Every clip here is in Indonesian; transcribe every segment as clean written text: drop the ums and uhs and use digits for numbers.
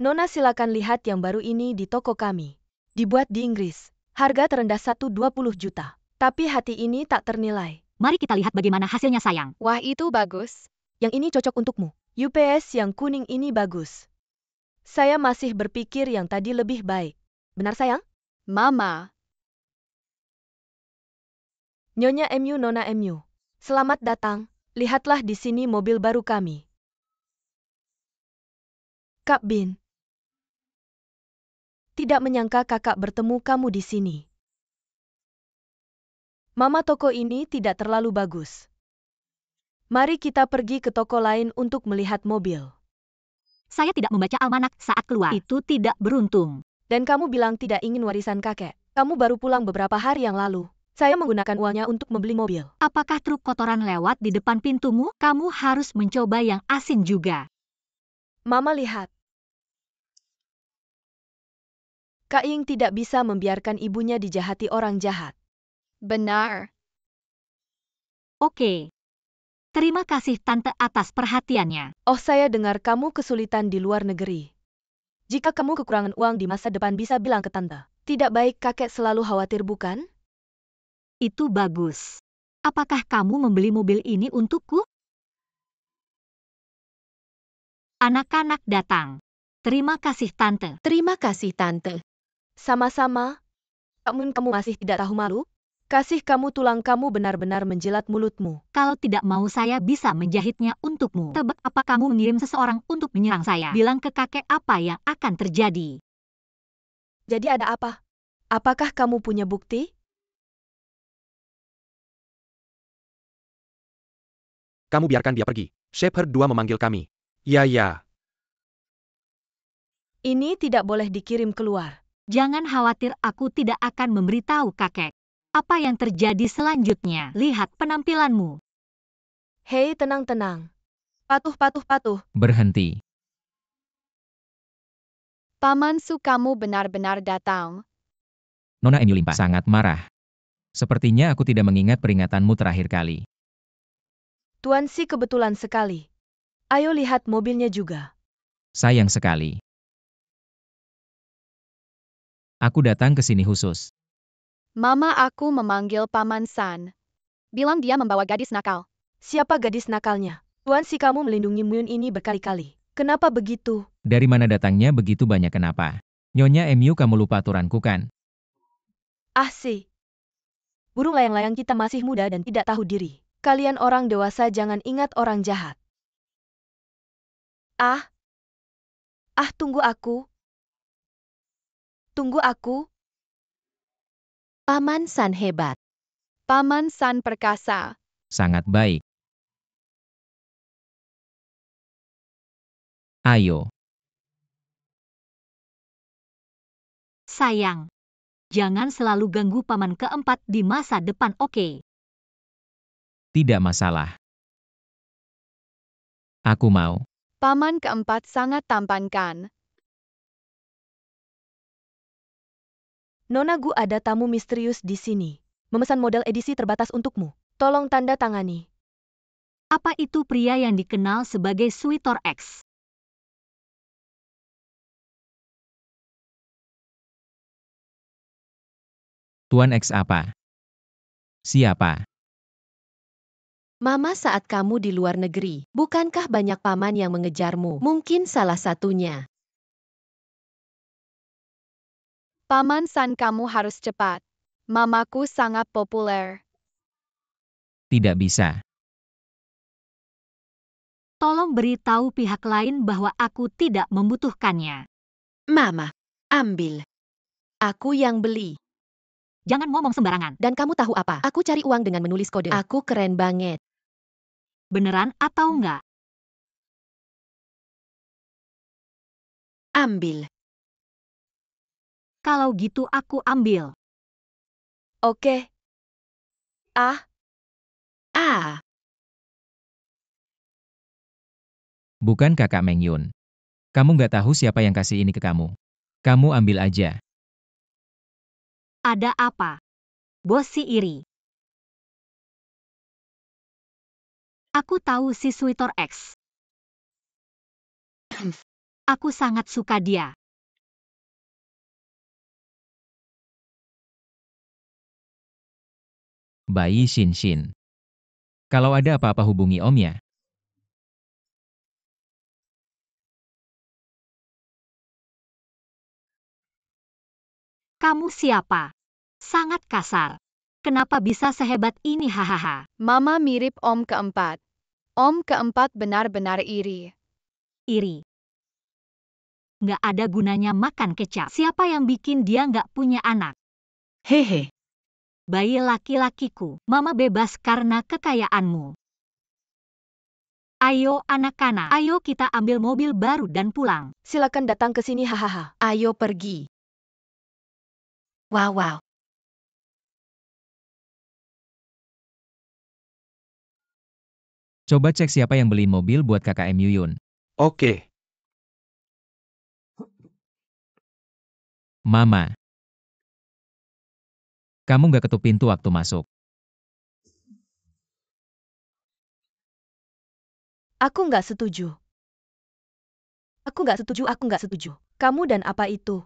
Nona silakan lihat yang baru ini di toko kami. Dibuat di Inggris. Harga terendah 120 juta. Tapi hati ini tak ternilai. Mari kita lihat bagaimana hasilnya sayang. Wah, itu bagus. Yang ini cocok untukmu. UPS yang kuning ini bagus. Saya masih berpikir yang tadi lebih baik. Benar sayang? Mama, Nyonya MU Nona MU. Selamat datang. Lihatlah di sini mobil baru kami. Kak Bin. Tidak menyangka kakak bertemu kamu di sini. Mama, toko ini tidak terlalu bagus. Mari kita pergi ke toko lain untuk melihat mobil. Saya tidak membaca almanak saat keluar. Itu tidak beruntung. Dan kamu bilang tidak ingin warisan kakek. Kamu baru pulang beberapa hari yang lalu. Saya menggunakan uangnya untuk membeli mobil. Apakah truk kotoran lewat di depan pintumu? Kamu harus mencoba yang asin juga. Mama lihat. Kak Ying tidak bisa membiarkan ibunya dijahati orang jahat. benar. Oke. Terima kasih Tante atas perhatiannya. Oh, saya dengar kamu kesulitan di luar negeri. Jika kamu kekurangan uang di masa depan bisa bilang ke Tante. Tidak baik kakek selalu khawatir, bukan? Itu bagus. Apakah kamu membeli mobil ini untukku? Anak-anak datang. Terima kasih Tante. Terima kasih, Tante. Sama-sama. Namun kamu masih tidak tahu malu? Kasih kamu tulang, kamu benar-benar menjilat mulutmu. Kalau tidak mau saya bisa menjahitnya untukmu. Tebak apa kamu mengirim seseorang untuk menyerang saya? Bilang ke kakek apa yang akan terjadi. Jadi ada apa? Apakah kamu punya bukti? Kamu biarkan dia pergi. Shepherd 2 memanggil kami. Ya. Ini tidak boleh dikirim keluar. Jangan khawatir, aku tidak akan memberitahu kakek. Apa yang terjadi selanjutnya? Lihat penampilanmu. Hei, tenang-tenang. Patuh. Berhenti. Paman Su, kamu benar-benar datang. Nona MU Limpa sangat marah. Sepertinya aku tidak mengingat peringatanmu terakhir kali. Tuan Si, kebetulan sekali. Ayo lihat mobilnya juga. Sayang sekali. Aku datang ke sini khusus. Mama, aku memanggil Paman San. Bilang dia membawa gadis nakal. Siapa gadis nakalnya? Tuan Si, kamu melindungi Myun ini berkali-kali. Kenapa begitu? Dari mana datangnya begitu banyak kenapa? Nyonya MU, kamu lupa aturanku kan? Ah Si. Burung layang-layang, kita masih muda dan tidak tahu diri. Kalian orang dewasa jangan ingat orang jahat. Tunggu aku. Paman San hebat. Paman San perkasa. Sangat baik. Ayo. Sayang. Jangan selalu ganggu paman keempat di masa depan, oke? Tidak masalah. Aku mau. Paman keempat sangat tampan kan? Nona Gu, ada tamu misterius di sini. Memesan model edisi terbatas untukmu. Tolong tanda tangani. Apa itu pria yang dikenal sebagai Suitor X? Tuan X apa? Siapa? Mama saat kamu di luar negeri. Bukankah banyak paman yang mengejarmu? Mungkin salah satunya. Paman San, kamu harus cepat. Mamaku sangat populer. Tidak bisa. Tolong beritahu pihak lain bahwa aku tidak membutuhkannya. Mama, ambil. Aku yang beli. Jangan ngomong sembarangan. Dan kamu tahu apa? Aku cari uang dengan menulis kode. Aku keren banget. Beneran atau enggak? Ambil. Kalau gitu aku ambil. Oke. Bukan kakak Meng Yun. Kamu nggak tahu siapa yang kasih ini ke kamu. Kamu ambil aja. Ada apa? Bos si iri. Aku tahu si Suitor X. Aku sangat suka dia. Bayi Shin Shin. Kalau ada apa-apa hubungi Om ya. Kamu siapa? Sangat kasar. Kenapa bisa sehebat ini hahaha. Mama mirip Om keempat. Om keempat benar-benar iri. Iri. Nggak ada gunanya makan kecap. Siapa yang bikin dia nggak punya anak? Hehe. Bayi laki-lakiku, Mama bebas karena kekayaanmu. Ayo anak-anak, ayo kita ambil mobil baru dan pulang. Silakan datang ke sini hahaha. Ayo pergi. Wow, wow. Coba cek siapa yang beli mobil buat KKM Yuyun. Oke. Mama. Kamu nggak ketuk pintu waktu masuk. Aku nggak setuju. Aku nggak setuju, aku nggak setuju. Kamu dan apa itu?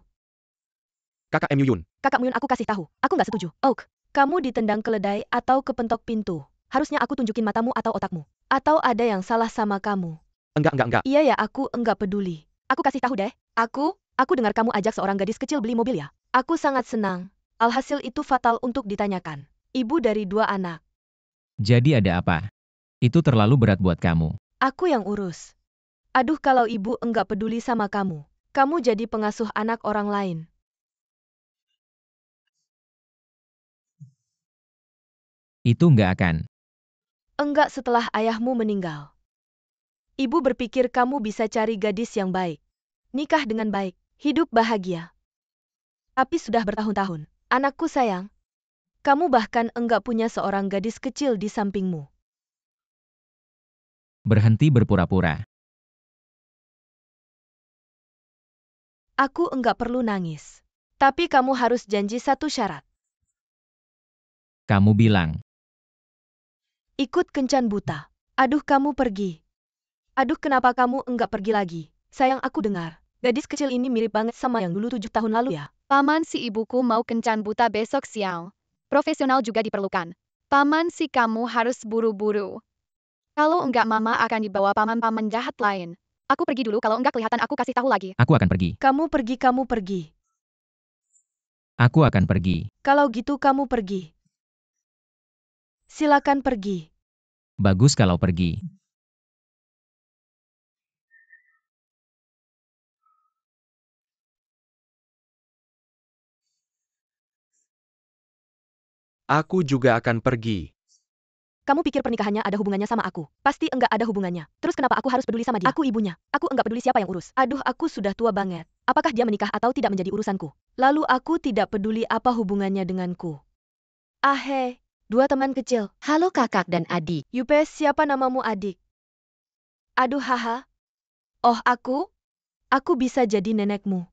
KKM Yuyun. Kakak Myun, aku kasih tahu. Aku nggak setuju. Oak, kamu ditendang keledai atau kepentok pintu. Harusnya aku tunjukin matamu atau otakmu. Atau ada yang salah sama kamu. Enggak. Iya ya, aku enggak peduli. Aku kasih tahu deh. Aku dengar kamu ajak seorang gadis kecil beli mobil ya. Aku sangat senang. Alhasil itu fatal untuk ditanyakan. Ibu dari 2 anak. Jadi ada apa? Itu terlalu berat buat kamu. Aku yang urus. Aduh, kalau ibu enggak peduli sama kamu. Kamu jadi pengasuh anak orang lain. Itu nggak akan. Enggak setelah ayahmu meninggal. Ibu berpikir kamu bisa cari gadis yang baik. Nikah dengan baik. Hidup bahagia. Tapi sudah bertahun-tahun. Anakku sayang. Kamu bahkan enggak punya seorang gadis kecil di sampingmu. Berhenti berpura-pura. Aku enggak perlu nangis. Tapi kamu harus janji satu syarat. Kamu bilang. Ikut kencan buta. Aduh, kamu pergi. Aduh, kenapa kamu enggak pergi lagi? Sayang, aku dengar. Gadis kecil ini mirip banget sama yang dulu 7 tahun lalu ya. Paman si ibuku mau kencan buta besok siang. Profesional juga diperlukan. Paman si kamu harus buru-buru. Kalau enggak mama akan dibawa paman-paman jahat lain. Aku pergi dulu, kalau enggak kelihatan aku kasih tahu lagi. Aku akan pergi. Kamu pergi. Aku akan pergi. Kalau gitu kamu pergi. Silakan pergi. Bagus kalau pergi. Aku juga akan pergi. Kamu pikir pernikahannya ada hubungannya sama aku? Pasti enggak ada hubungannya. Terus kenapa aku harus peduli sama dia? Aku ibunya. Aku enggak peduli siapa yang urus. Aduh, aku sudah tua banget. Apakah dia menikah atau tidak menjadi urusanku? Lalu aku tidak peduli apa hubungannya denganku. Hei, 2 teman kecil. Halo kakak dan adik. Yupes, siapa namamu adik? Aduh, haha. Oh, aku? Aku bisa jadi nenekmu.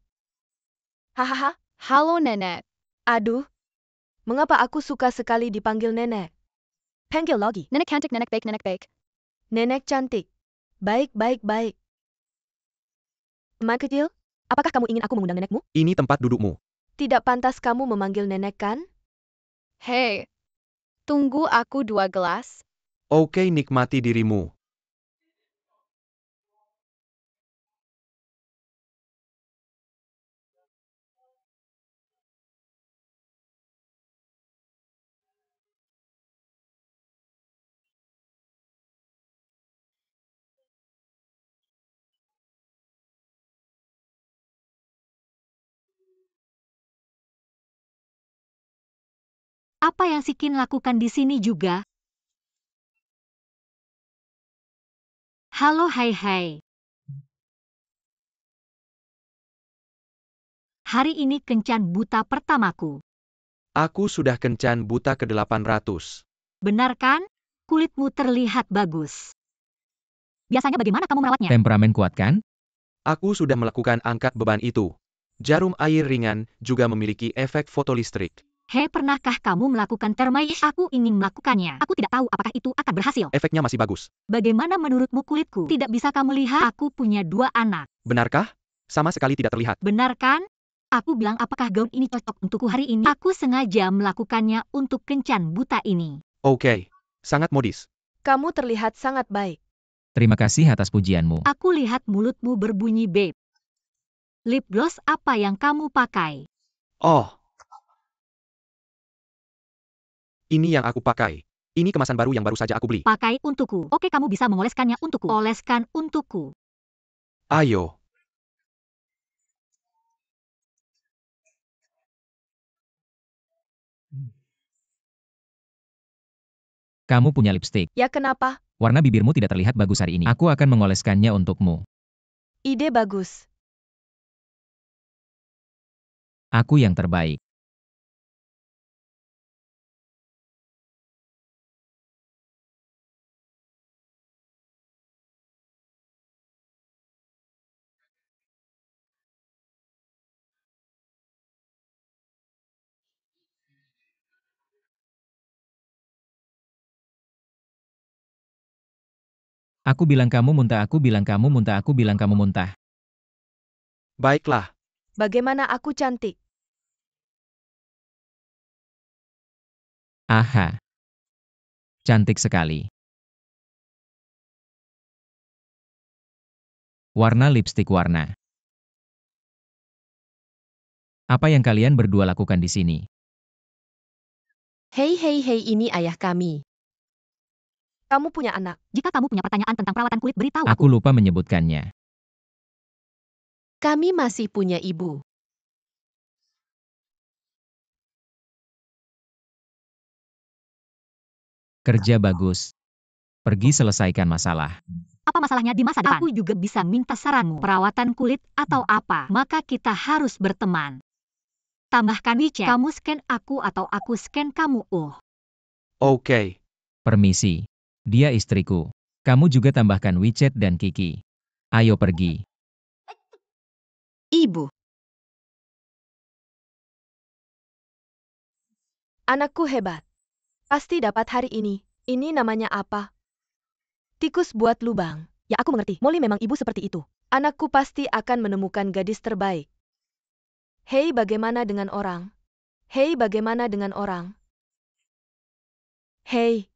Hahaha. Halo nenek. Aduh. Mengapa aku suka sekali dipanggil nenek? Panggil lagi. Nenek cantik, nenek baik, nenek baik. Nenek cantik. Baik. Teman kecil, apakah kamu ingin aku mengundang nenekmu? Ini tempat dudukmu. Tidak pantas kamu memanggil nenek kan? Hei. Tunggu aku 2 gelas. Oke, nikmati dirimu. Apa yang si Qin lakukan di sini juga? Halo hai. Hari ini kencan buta pertamaku. Aku sudah kencan buta ke-800. Benar kan? Kulitmu terlihat bagus. Biasanya bagaimana kamu merawatnya? Temperamen kuat kan? Aku sudah melakukan angkat beban itu. Jarum air ringan juga memiliki efek fotolistrik. Hei, pernahkah kamu melakukan termais? Aku ingin melakukannya. Aku tidak tahu apakah itu akan berhasil. Efeknya masih bagus. Bagaimana menurutmu kulitku? Tidak bisa kamu lihat? Aku punya 2 anak. Benarkah? Sama sekali tidak terlihat. Benar kan? Aku bilang apakah gaun ini cocok untukku hari ini? Aku sengaja melakukannya untuk kencan buta ini. Oke. Sangat modis. Kamu terlihat sangat baik. Terima kasih atas pujianmu. Aku lihat mulutmu berbunyi, babe. Lip gloss apa yang kamu pakai? Oh. Ini yang aku pakai. Ini kemasan baru yang baru saja aku beli. Pakai untukku. Oke, kamu bisa mengoleskannya untukku. Oleskan untukku. Ayo. Kamu punya lipstik. Ya kenapa? Warna bibirmu tidak terlihat bagus hari ini. Aku akan mengoleskannya untukmu. Ide bagus. Aku yang terbaik. Aku bilang kamu muntah, aku bilang kamu muntah, aku bilang kamu muntah. Baiklah. Bagaimana aku cantik? Aha. Cantik sekali. Warna lipstik warna. Apa yang kalian berdua lakukan di sini? Hei, ini ayah kami. Kamu punya anak. Jika kamu punya pertanyaan tentang perawatan kulit, beritahu Aku aku. lupa menyebutkannya. Kami masih punya ibu. Kerja bagus. Pergi selesaikan masalah. Apa masalahnya di masa depan? Aku juga bisa minta saranmu. Perawatan kulit atau apa? Maka kita harus berteman. Tambahkan WeChat. Kamu scan aku atau aku scan kamu. Oke. Permisi. Dia istriku. Kamu juga tambahkan WeChat dan Kiki. Ayo pergi. Ibu. Anakku hebat. Pasti dapat hari ini. Ini namanya apa? Tikus buat lubang. Ya aku mengerti. Molly memang ibu seperti itu. Anakku pasti akan menemukan gadis terbaik. Hei, bagaimana dengan orang? Hei, bagaimana dengan orang? Hei.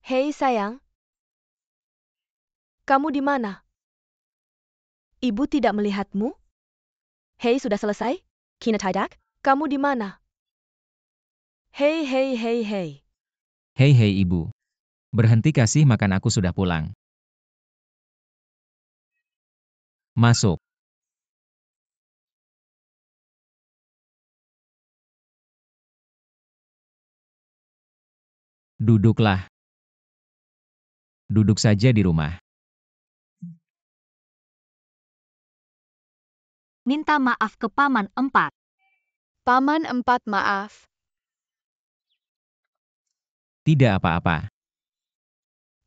Hei sayang. Kamu di mana? Ibu tidak melihatmu? Hei, sudah selesai? Kina tidak? Kamu di mana? Hei. Hei ibu. Berhenti kasih makan, aku sudah pulang. Masuk. Duduklah. Duduk saja di rumah. Minta maaf ke Paman 4. Paman 4 maaf. Tidak apa-apa.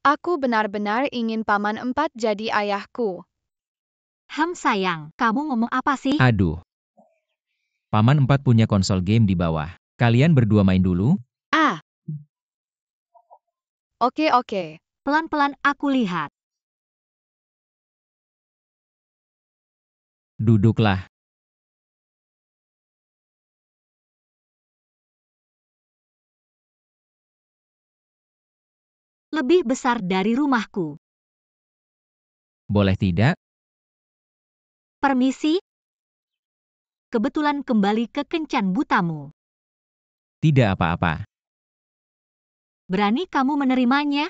Aku benar-benar ingin Paman 4 jadi ayahku. Sayang, kamu ngomong apa sih? Aduh. Paman 4 punya konsol game di bawah. Kalian berdua main dulu? Oke. Pelan-pelan aku lihat. Duduklah. Lebih besar dari rumahku. Boleh tidak? Permisi? Kebetulan kembali ke kencan butamu. Tidak apa-apa. Berani kamu menerimanya?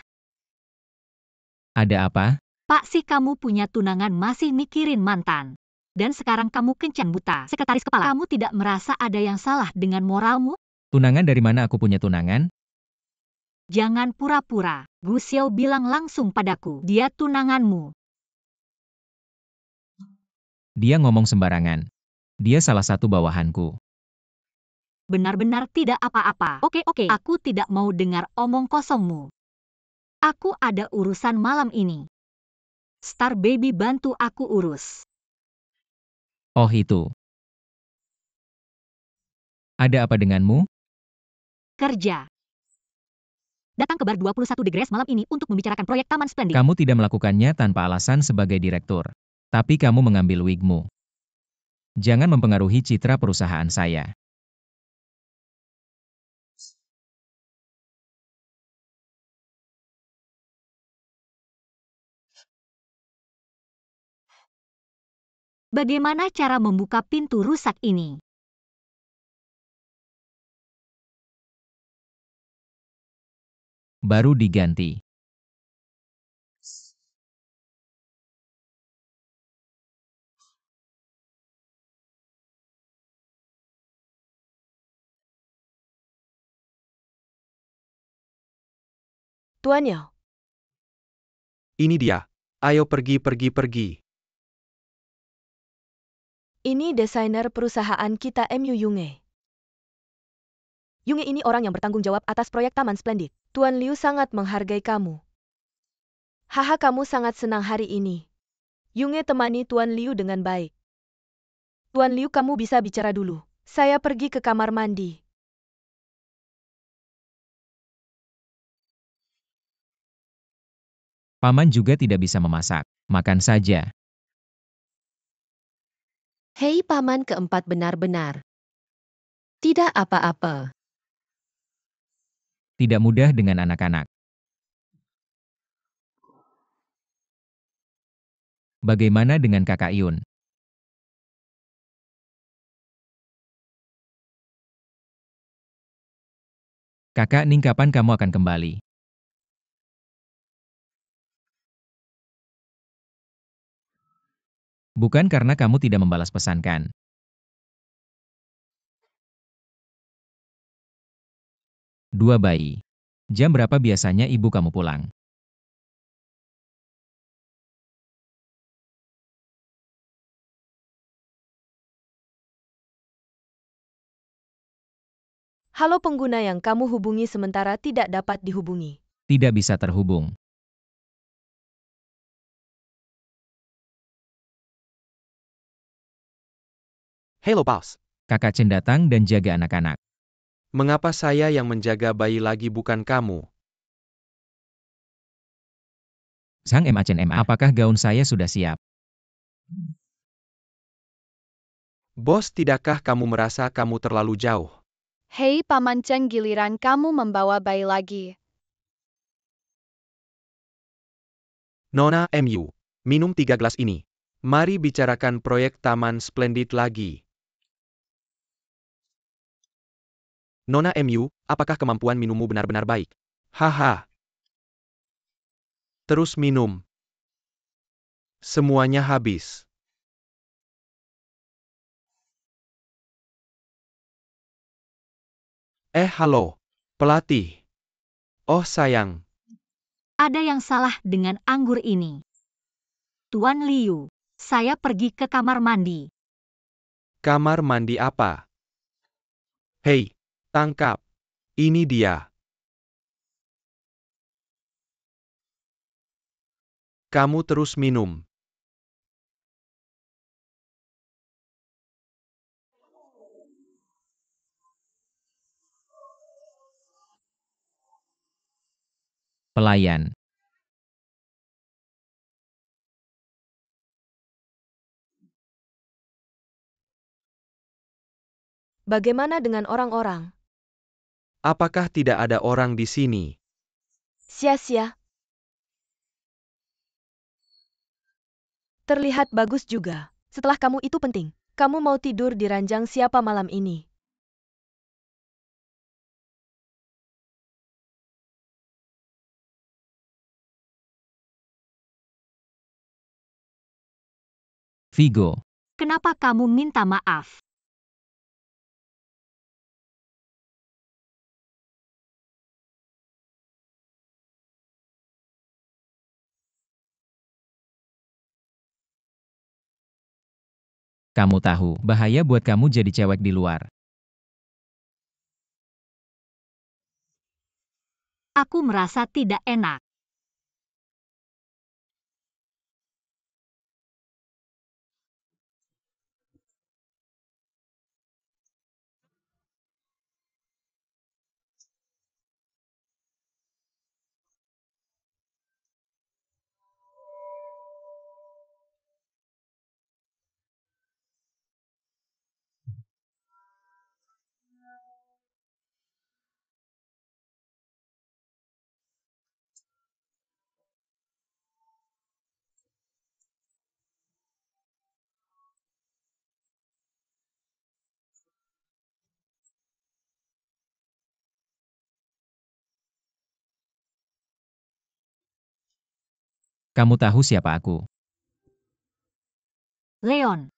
Ada apa? Pak, si kamu punya tunangan masih mikirin mantan. Dan sekarang kamu kencan buta. Sekretaris kepala, kamu tidak merasa ada yang salah dengan moralmu? Tunangan dari mana aku punya tunangan? Jangan pura-pura. Gu Xiao bilang langsung padaku. Dia tunanganmu. Dia ngomong sembarangan. Dia salah satu bawahanku. Benar-benar tidak apa-apa. Oke. Aku tidak mau dengar omong kosongmu. Aku ada urusan malam ini. Star Baby bantu aku urus. Oh itu. Ada apa denganmu? Kerja. Datang ke bar 21 Degrees malam ini untuk membicarakan proyek Taman Splendid. Kamu tidak melakukannya tanpa alasan sebagai direktur. Tapi kamu mengambil wigmu. Jangan mempengaruhi citra perusahaan saya. Bagaimana cara membuka pintu rusak ini? Baru diganti. Tuan Yao, Ini dia. Ayo pergi. ini desainer perusahaan kita MU Yunge. Yunge ini orang yang bertanggung jawab atas proyek Taman Splendid. Tuan Liu sangat menghargai kamu. Haha, kamu sangat senang hari ini. Yunge temani Tuan Liu dengan baik. Tuan Liu, kamu bisa bicara dulu. Saya pergi ke kamar mandi. Paman juga tidak bisa memasak. Makan saja. Hei paman keempat, benar-benar. Tidak apa-apa. Tidak mudah dengan anak-anak. Bagaimana dengan kakak Yun? Kakak Ning, kapan kamu akan kembali? Bukan karena kamu tidak membalas pesan kan? Dua bayi. Jam berapa biasanya ibu kamu pulang? Halo, pengguna yang kamu hubungi sementara tidak dapat dihubungi. Tidak bisa terhubung. Halo, Paus. Kakak Chen datang dan jaga anak-anak. Mengapa saya yang menjaga bayi lagi bukan kamu? Sang MA, apakah gaun saya sudah siap? Bos, tidakkah kamu merasa kamu terlalu jauh? Hei Paman Chen, giliran kamu membawa bayi lagi. Nona MU, minum 3 gelas ini. Mari bicarakan proyek Taman Splendid lagi. Nona MU, apakah kemampuan minummu benar-benar baik? Haha. Terus minum. Semuanya habis. Halo. Pelatih. Oh sayang. Ada yang salah dengan anggur ini. Tuan Liu, saya pergi ke kamar mandi. Kamar mandi apa? Hei, tangkap. Ini dia. Kamu terus minum. Pelayan. Bagaimana dengan orang-orang? Apakah tidak ada orang di sini? Sia-sia. Terlihat bagus juga. Setelah kamu itu penting. Kamu mau tidur di ranjang siapa malam ini? Vigo. Kenapa kamu minta maaf? Kamu tahu, bahaya buat kamu jadi cewek di luar. Aku merasa tidak enak. Kamu tahu siapa aku? Leon.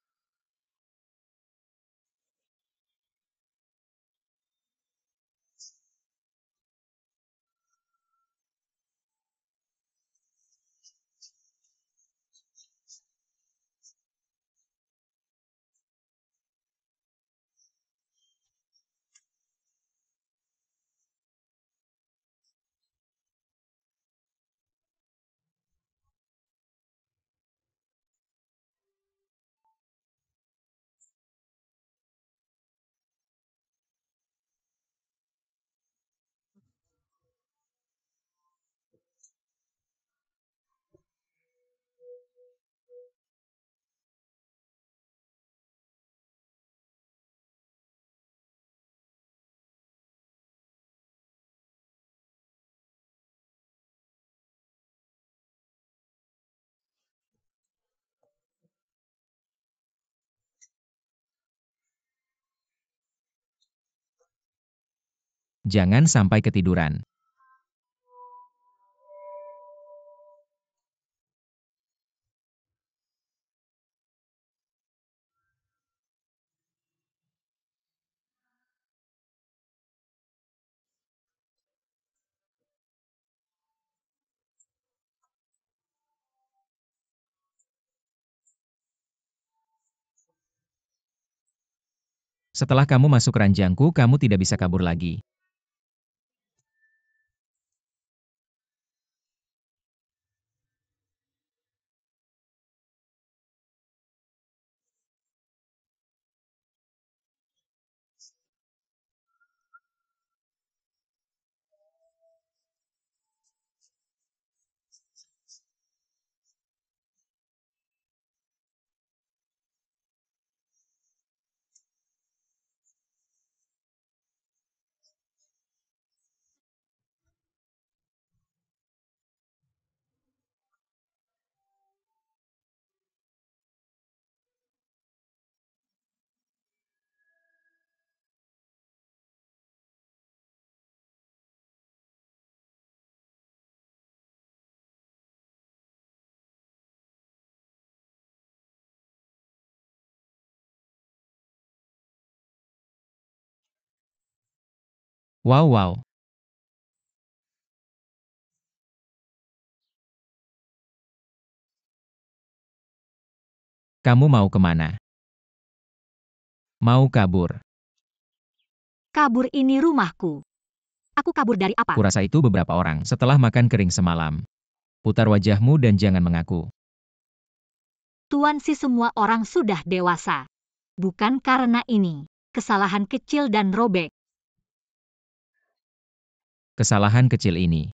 Jangan sampai ketiduran. Setelah kamu masuk ranjangku, kamu tidak bisa kabur lagi. Wow. Kamu mau kemana? Mau kabur? Kabur ini rumahku. Aku kabur dari apa? Kurasa itu beberapa orang setelah makan kering semalam. Putar wajahmu dan jangan mengaku. Tuan si semua orang sudah dewasa. Bukan karena ini. Kesalahan kecil dan robek. Kesalahan kecil ini.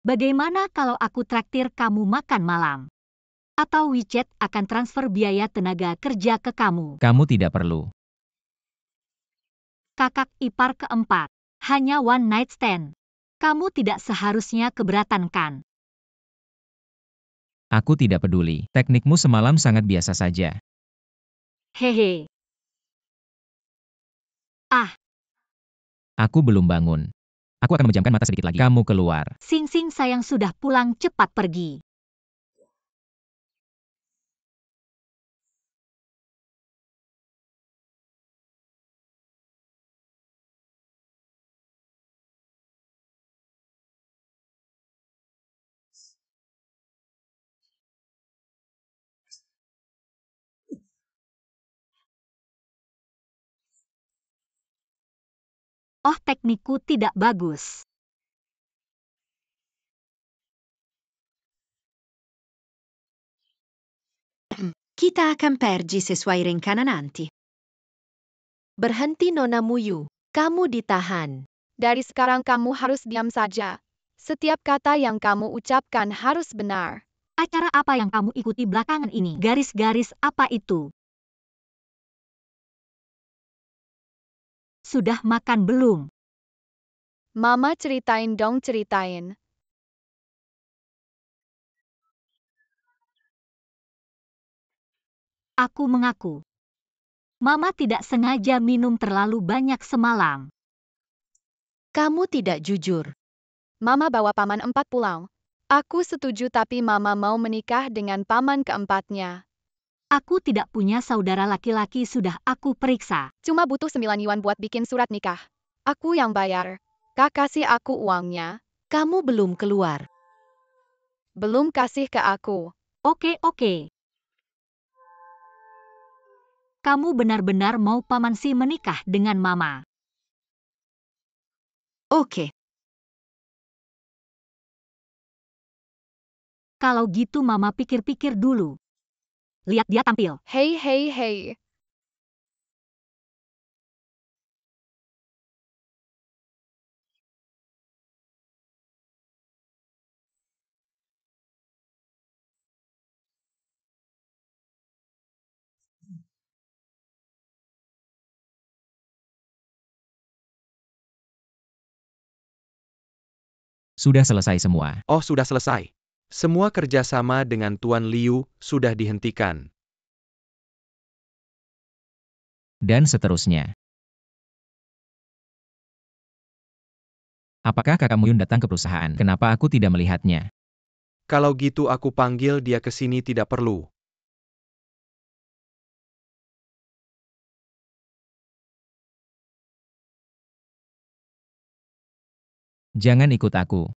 Bagaimana kalau aku traktir kamu makan malam? Atau WeChat akan transfer biaya tenaga kerja ke kamu? Kamu tidak perlu. Kakak ipar keempat. Hanya one night stand. Kamu tidak seharusnya keberatan kan? Aku tidak peduli. Teknikmu semalam sangat biasa saja. Hehe. Aku belum bangun. Aku akan memejamkan mata sedikit lagi. Kamu keluar. Sing sayang sudah pulang, cepat pergi. Oh, teknikku tidak bagus. Kita akan pergi sesuai rencana nanti. Berhenti Nona Muyu, kamu ditahan. Dari sekarang kamu harus diam saja. Setiap kata yang kamu ucapkan harus benar. Acara apa yang kamu ikuti belakangan ini? Garis-garis apa itu? Sudah makan belum? Mama ceritain dong, ceritain. Aku mengaku. Mama tidak sengaja minum terlalu banyak semalam. Kamu tidak jujur. Mama bawa paman 4 pulang. Aku setuju tapi Mama mau menikah dengan paman keempatnya. Aku tidak punya saudara laki-laki, sudah aku periksa. Cuma butuh 9 yuan buat bikin surat nikah. Aku yang bayar. Kak kasih aku uangnya. Kamu belum keluar. Belum kasih ke aku. Oke. Kamu benar-benar mau Paman Si menikah dengan Mama? Oke. Kalau gitu Mama pikir-pikir dulu. Lihat dia tampil. Hei. Sudah selesai semua. Oh, sudah selesai. Semua kerjasama dengan Tuan Liu sudah dihentikan. Dan seterusnya. Apakah kakak Muyun datang ke perusahaan? Kenapa aku tidak melihatnya? Kalau gitu aku panggil dia ke sini tidak perlu. Jangan ikut aku.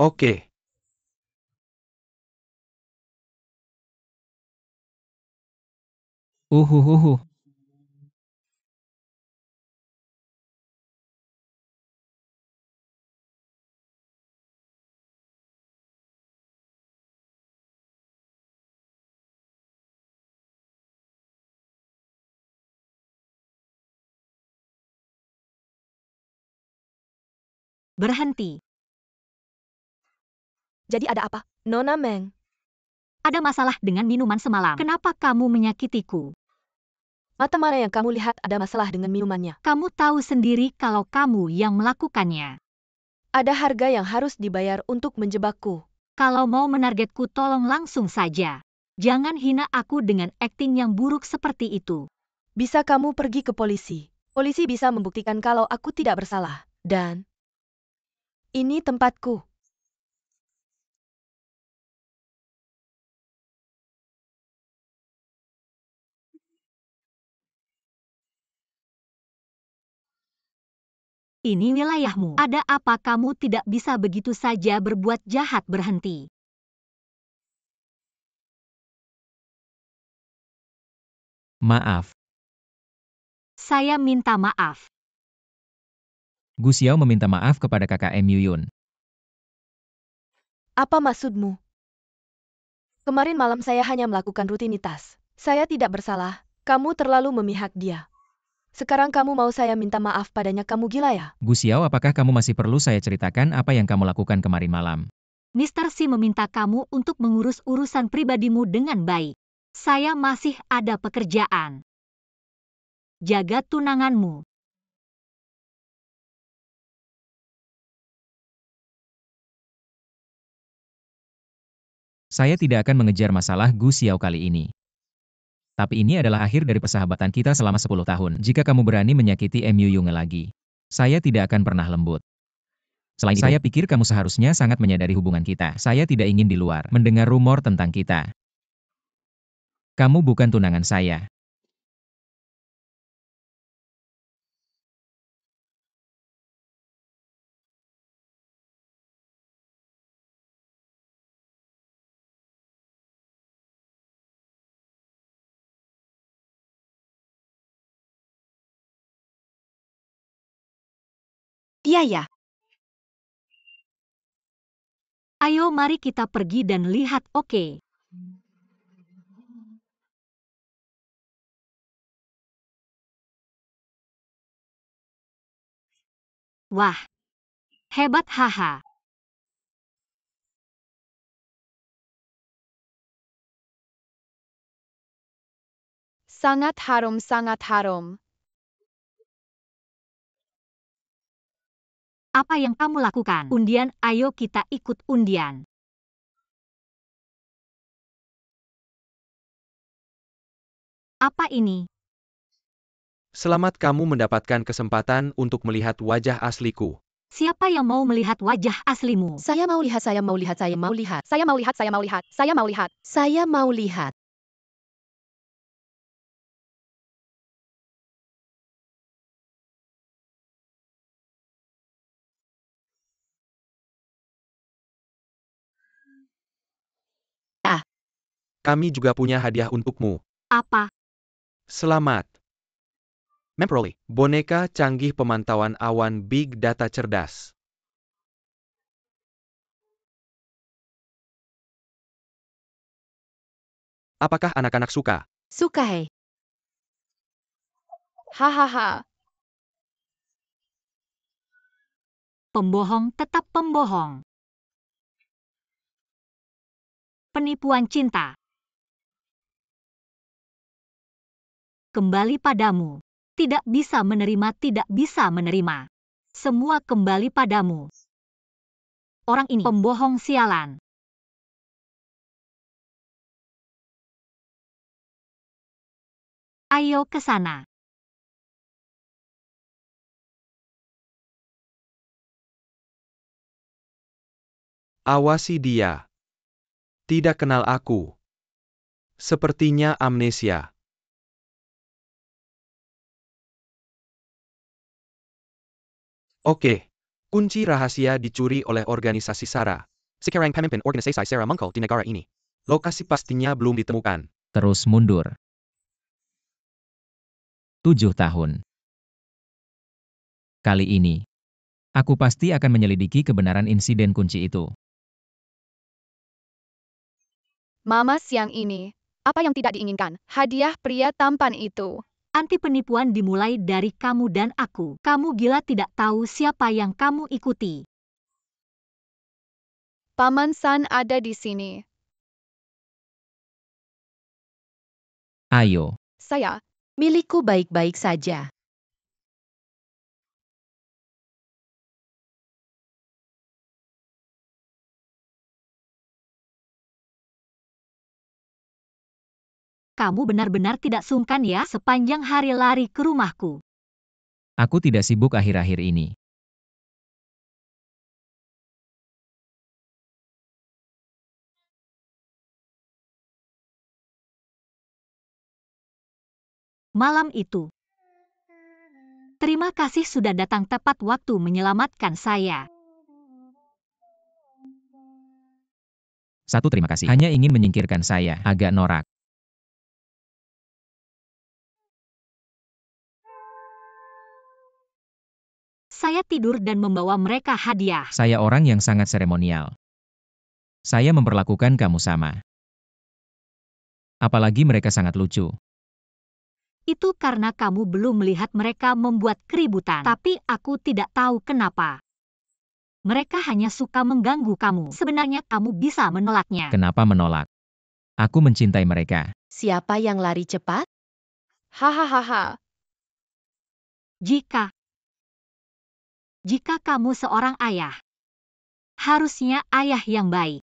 Oke. Uhuhuhu. Berhenti. Jadi ada apa? Nona Meng, Ada masalah dengan minuman semalam. Kenapa kamu menyakitiku? mata mana yang kamu lihat ada masalah dengan minumannya? Kamu tahu sendiri kalau kamu yang melakukannya. Ada harga yang harus dibayar untuk menjebakku. Kalau mau menargetku tolong langsung saja. Jangan hina aku dengan akting yang buruk seperti itu. Bisa kamu pergi ke polisi. Polisi bisa membuktikan kalau aku tidak bersalah. Dan ini tempatku. Ini wilayahmu. Ada apa kamu tidak bisa begitu saja berbuat jahat? Berhenti. Maaf. Saya minta maaf. Gu Xiao meminta maaf kepada kakak Muyun. Apa maksudmu? Kemarin malam saya hanya melakukan rutinitas. Saya tidak bersalah. Kamu terlalu memihak dia. Sekarang kamu mau saya minta maaf padanya, kamu gila ya? Gu Xiao, apakah kamu masih perlu saya ceritakan apa yang kamu lakukan kemarin malam? Mr. Si meminta kamu untuk mengurus urusan pribadimu dengan baik. Saya masih ada pekerjaan. Jaga tunanganmu. Saya tidak akan mengejar masalah Gu Xiao kali ini. Tapi ini adalah akhir dari persahabatan kita selama 10 tahun. Jika kamu berani menyakiti Muyun lagi, saya tidak akan pernah lembut. Selain itu, saya pikir kamu seharusnya sangat menyadari hubungan kita. Saya tidak ingin di luar mendengar rumor tentang kita. Kamu bukan tunangan saya. Dia ya. Ayo mari kita pergi dan lihat, oke? Wah, hebat, haha. Sangat harum. Apa yang kamu lakukan? Undian, ayo kita ikut undian. Apa ini? Selamat kamu mendapatkan kesempatan untuk melihat wajah asliku. Siapa yang mau melihat wajah aslimu? Saya mau lihat, saya mau lihat, saya mau lihat. Saya mau lihat, saya mau lihat, saya mau lihat. Saya mau lihat. Kami juga punya hadiah untukmu. Apa? Selamat. Memperoleh boneka canggih pemantauan awan Big Data cerdas. Apakah anak-anak suka? Suka hei. Hahaha. Pembohong tetap pembohong. Penipuan cinta. Kembali padamu. Tidak bisa menerima, tidak bisa menerima. Semua kembali padamu. Orang ini pembohong sialan. Ayo ke sana. Awasi dia. Tidak kenal aku. Sepertinya amnesia. Oke. Kunci rahasia dicuri oleh organisasi SARA. Sekarang pemimpin organisasi SARA mengkol di negara ini. Lokasi pastinya belum ditemukan. Terus mundur. 7 tahun. Kali ini, aku pasti akan menyelidiki kebenaran insiden kunci itu. Mama siang ini. Apa yang tidak diinginkan? Hadiah pria tampan itu. Anti penipuan dimulai dari kamu dan aku. Kamu gila, tidak tahu siapa yang kamu ikuti. Paman San ada di sini. Ayo, Saya. Milikku baik-baik saja. Kamu benar-benar tidak sungkan ya sepanjang hari lari ke rumahku. aku tidak sibuk akhir-akhir ini. Malam itu. Terima kasih sudah datang tepat waktu menyelamatkan saya. Satu, terima kasih. Hanya ingin menyingkirkan saya, agak norak. Saya tidur dan membawa mereka hadiah. Saya orang yang sangat seremonial. Saya memperlakukan kamu sama. Apalagi mereka sangat lucu. Itu karena kamu belum melihat mereka membuat keributan. Tapi aku tidak tahu kenapa. Mereka hanya suka mengganggu kamu. Sebenarnya kamu bisa menolaknya. Kenapa menolak? Aku mencintai mereka. Siapa yang lari cepat? Hahaha. Jika kamu seorang ayah, harusnya ayah yang baik.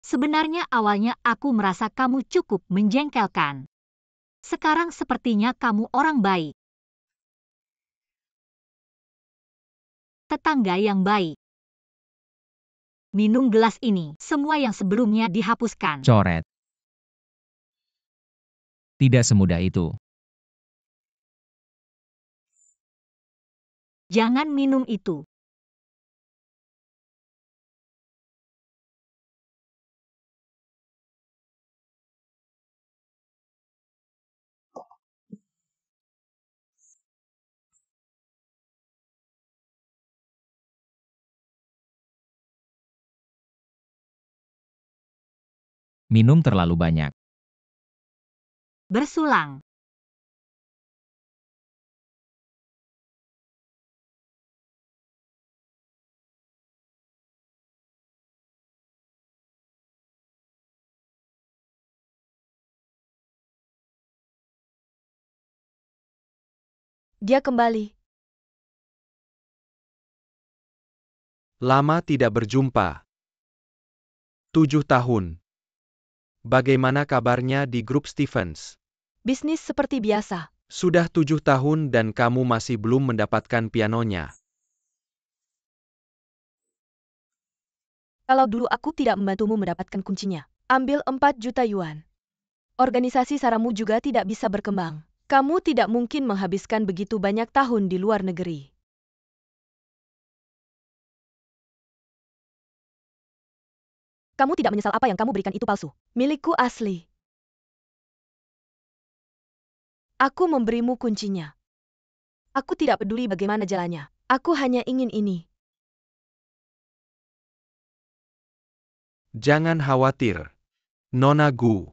Sebenarnya awalnya aku merasa kamu cukup menjengkelkan. Sekarang sepertinya kamu orang baik. Tetangga yang baik. Minum gelas ini, semua yang sebelumnya dihapuskan. Coret. Tidak semudah itu. Jangan minum itu. Minum terlalu banyak. Bersulang. Dia kembali. Lama tidak berjumpa. 7 tahun. Bagaimana kabarnya di grup Stevens? Bisnis seperti biasa. Sudah 7 tahun dan kamu masih belum mendapatkan pianonya. Kalau dulu aku tidak membantumu mendapatkan kuncinya. Ambil 4 juta yuan. Organisasi Saramu juga tidak bisa berkembang. Kamu tidak mungkin menghabiskan begitu banyak tahun di luar negeri. Kamu tidak menyesal apa yang kamu berikan itu palsu. Milikku asli. Aku memberimu kuncinya. Aku tidak peduli bagaimana jalannya. Aku hanya ingin ini. Jangan khawatir, Nona Gu.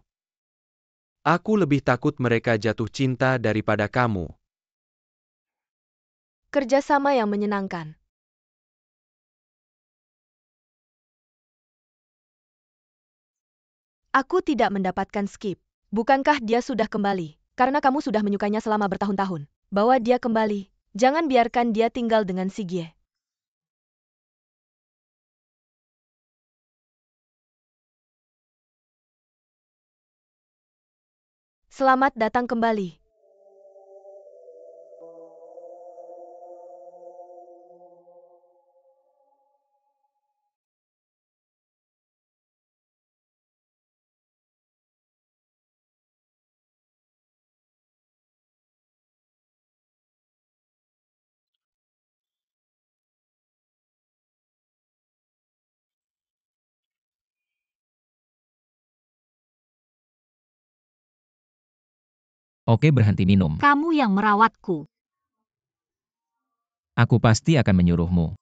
Aku lebih takut mereka jatuh cinta daripada kamu. Kerjasama yang menyenangkan. Aku tidak mendapatkan skip. Bukankah dia sudah kembali? Karena kamu sudah menyukainya selama bertahun-tahun. Bawa dia kembali. Jangan biarkan dia tinggal dengan si Gie. Selamat datang kembali. Oke, berhenti minum. Kamu yang merawatku. Aku pasti akan menyuruhmu.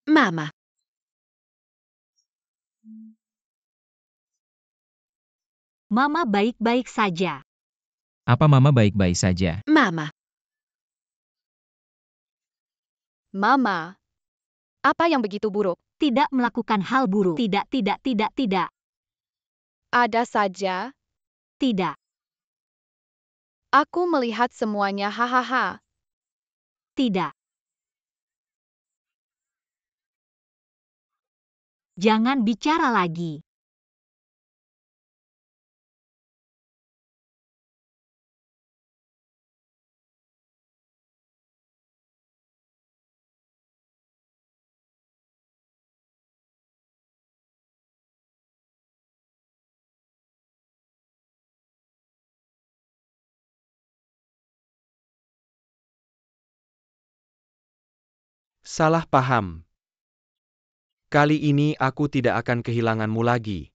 Mama, Mama baik-baik saja. Apa Mama baik-baik saja? Mama, Mama, apa yang begitu buruk? Tidak melakukan hal buruk. Tidak, tidak, tidak, tidak. Ada saja. Tidak. Aku melihat semuanya hahaha. Tidak. Jangan bicara lagi. Salah paham. Kali ini aku tidak akan kehilanganmu lagi.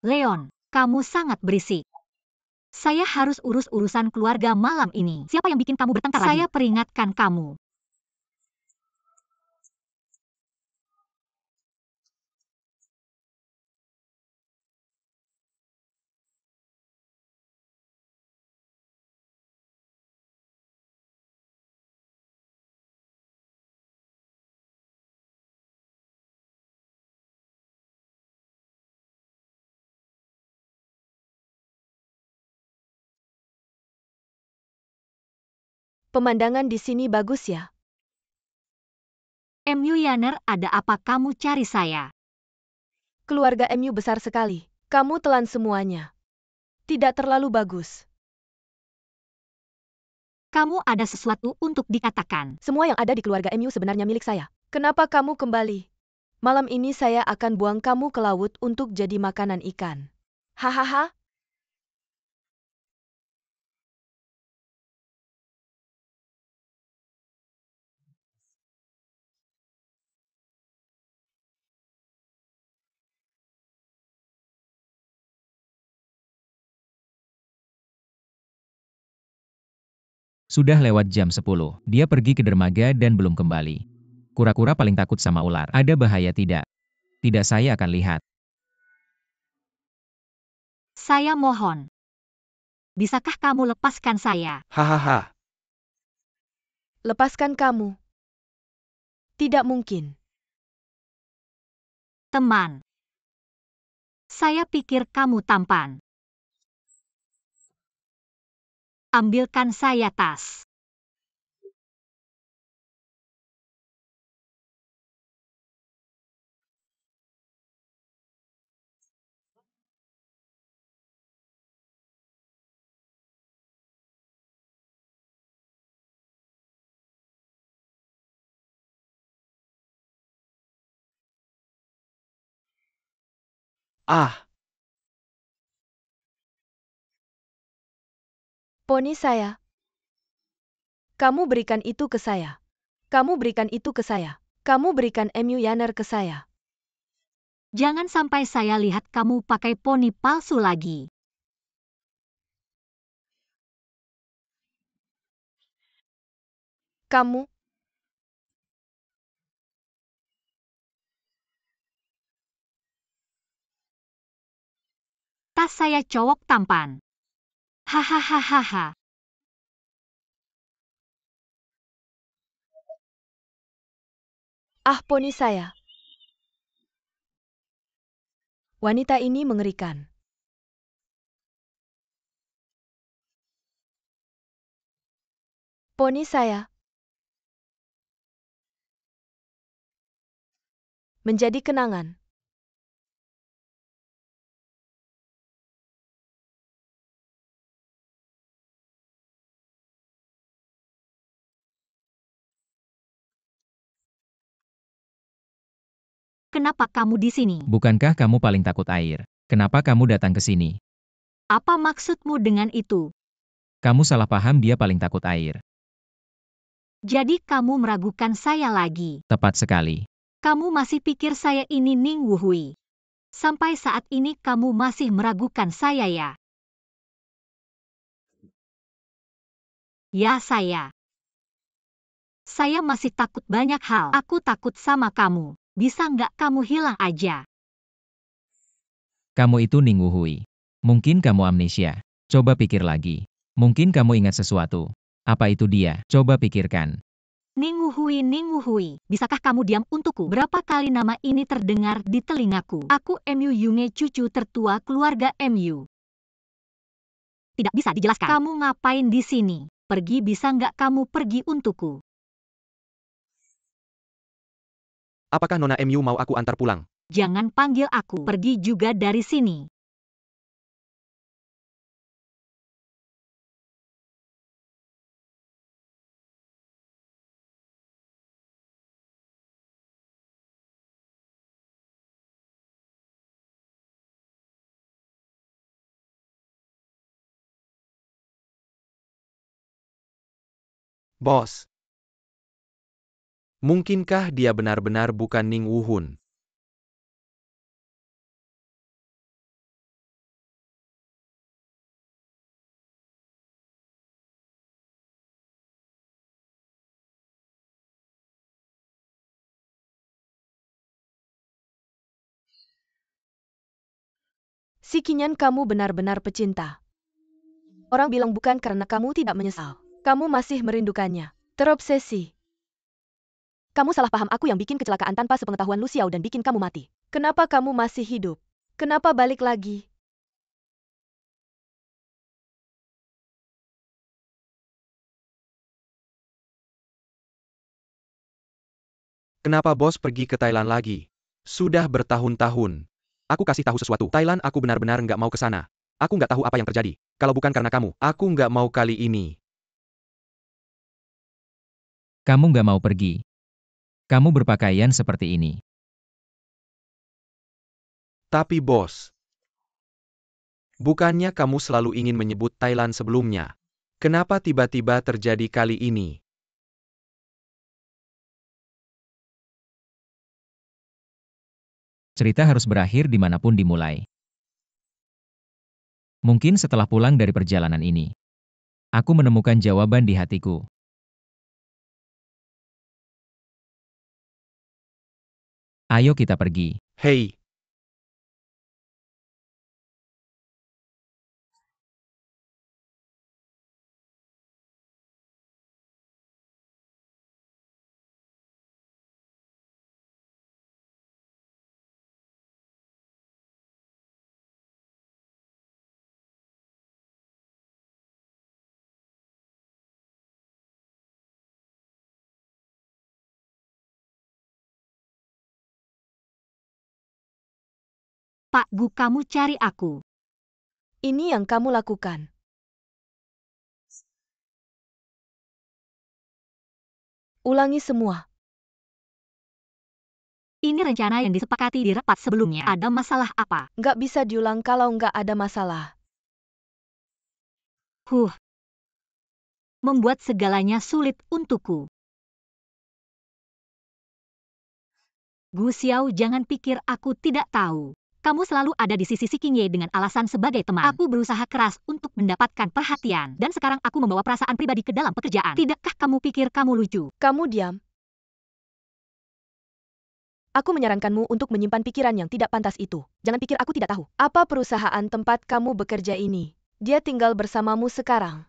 Leon, kamu sangat berisik. Saya harus urus urusan keluarga malam ini. Siapa yang bikin kamu bertengkar lagi? Saya peringatkan kamu. Pemandangan di sini bagus ya. MU Yaner, ada apa kamu cari saya? Keluarga MU besar sekali. Kamu telan semuanya. Tidak terlalu bagus. Kamu ada sesuatu untuk dikatakan. Semua yang ada di keluarga MU sebenarnya milik saya. Kenapa kamu kembali? Malam ini saya akan buang kamu ke laut untuk jadi makanan ikan. Hahaha. Sudah lewat jam 10. Dia pergi ke dermaga dan belum kembali. Kura-kura paling takut sama ular. Ada bahaya tidak? Tidak, saya akan lihat. Saya mohon. Bisakah kamu lepaskan saya? Hahaha. Lepaskan kamu. Tidak mungkin. Teman. Saya pikir kamu tampan. Ambilkan saya tas. Ah, Poni saya. Kamu berikan itu ke saya. Kamu berikan itu ke saya. Kamu berikan MU Yaner ke saya. Jangan sampai saya lihat kamu pakai poni palsu lagi. Kamu. Tas saya cowok tampan. Hahaha. Ah, poni saya. Wanita ini mengerikan. Poni saya. Menjadi kenangan. Kenapa kamu di sini? Bukankah kamu paling takut air? Kenapa kamu datang ke sini? Apa maksudmu dengan itu? Kamu salah paham, dia paling takut air. Jadi kamu meragukan saya lagi. Tepat sekali. Kamu masih pikir saya ini Ning Wuhui. Sampai saat ini kamu masih meragukan saya ya? Ya saya. Saya masih takut banyak hal. Aku takut sama kamu. Bisa nggak kamu hilang aja? Kamu itu Ning Wuhui. Mungkin kamu amnesia. Coba pikir lagi. Mungkin kamu ingat sesuatu. Apa itu dia? Coba pikirkan. Ning Wuhui, bisakah kamu diam untukku? Berapa kali nama ini terdengar di telingaku? Aku MU Yunge, cucu tertua keluarga MU. Tidak bisa dijelaskan. Kamu ngapain di sini? Pergi, bisa nggak kamu pergi untukku? apakah Nona MU mau aku antar pulang? Jangan panggil aku. Pergi juga dari sini. Bos. Mungkinkah dia benar-benar bukan Ning Wuhun? Si Kinyan, kamu benar-benar pecinta. Orang bilang bukan karena kamu tidak menyesal. Kamu masih merindukannya. Terobsesi. Kamu salah paham, aku yang bikin kecelakaan tanpa sepengetahuan Lu Xiao dan bikin kamu mati. Kenapa kamu masih hidup? Kenapa balik lagi? Kenapa bos pergi ke Thailand lagi? Sudah bertahun-tahun. Aku kasih tahu sesuatu. Thailand aku benar-benar nggak mau ke sana. Aku nggak tahu apa yang terjadi. Kalau bukan karena kamu, aku nggak mau kali ini. Kamu nggak mau pergi. Kamu berpakaian seperti ini. Tapi bos, bukannya kamu selalu ingin menyebut Thailand sebelumnya? Kenapa tiba-tiba terjadi kali ini? Cerita harus berakhir dimanapun dimulai. Mungkin setelah pulang dari perjalanan ini, aku menemukan jawaban di hatiku. Ayo kita pergi. Hei, Pak Gu, kamu cari aku. Ini yang kamu lakukan. Ulangi semua. Ini rencana yang disepakati di rapat sebelumnya. Ada masalah apa? Nggak bisa diulang kalau nggak ada masalah. Membuat segalanya sulit untukku. Gu Xiao, jangan pikir aku tidak tahu. Kamu selalu ada di sisi King Ye dengan alasan sebagai teman. Aku berusaha keras untuk mendapatkan perhatian. Dan sekarang aku membawa perasaan pribadi ke dalam pekerjaan. Tidakkah kamu pikir kamu lucu? Kamu diam. Aku menyarankanmu untuk menyimpan pikiran yang tidak pantas itu. Jangan pikir aku tidak tahu. Apa perusahaan tempat kamu bekerja ini? Dia tinggal bersamamu sekarang.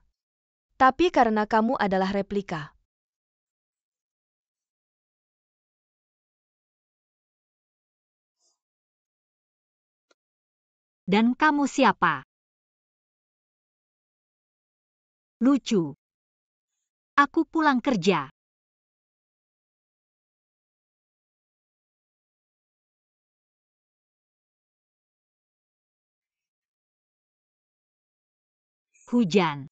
Tapi karena kamu adalah replika. Dan kamu siapa? Lucu. Aku pulang kerja. Hujan.